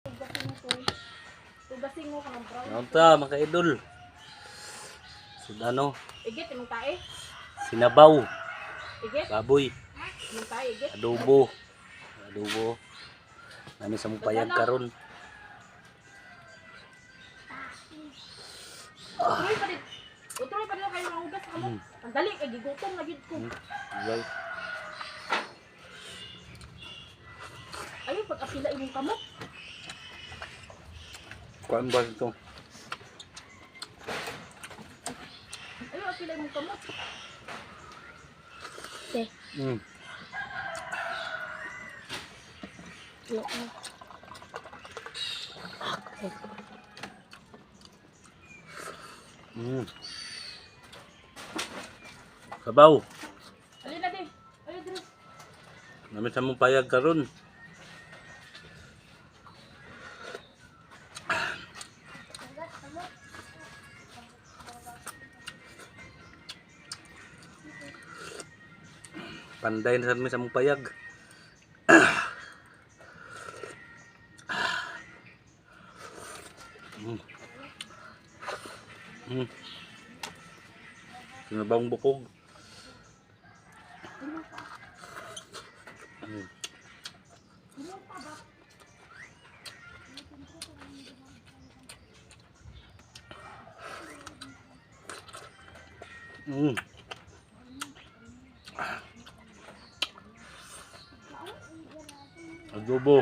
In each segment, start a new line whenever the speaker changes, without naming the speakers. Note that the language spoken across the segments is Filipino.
Tugasin mo ka ng brown.
Nanta, mga idol. Sudano.
Igit, imong tae.
Sinabaw.
Igit,
Baboy.
imong tae, igit.
Adobo. Adobo. Nami sa mupayag karon.
Utroy pa din. Utroy pa din kayo mga hugas sa kamot. Ang dali, kay gigutom na gid ko.
Right.
Ayaw, pag-apila imong kamot.
Kuan ba ito?
Ayaw, apila imong kamot.
Mm. Mm. Sabaw.
Alin na din. Alin din.
Nami sa mupayag karon. Panday na sa mong payag. Sinabawang bukog. Adobo.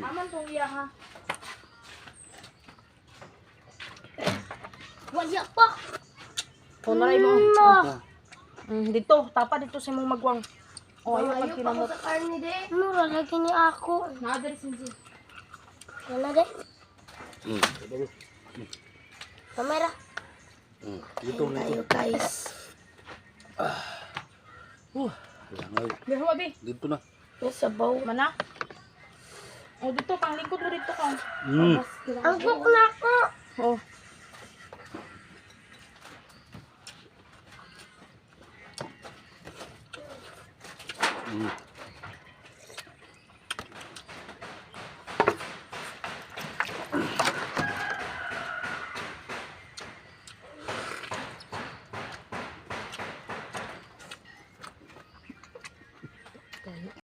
Aman tong iya ha. Wala pa. Punaray mo. Dito, tapa dito sa mong magwang. Oh, ayaw pag kinamot.
Sa karne de. Mura lagi ni ako.
Nader sinzi.
Wala de. Kamera.
Dito na
Tayo guys.
Langay.
Dito abi.
Dito na.
May sabaw.
Mana? Oh, dito kang lingkod mo dito kang.
Ang cook na ako.
Oh,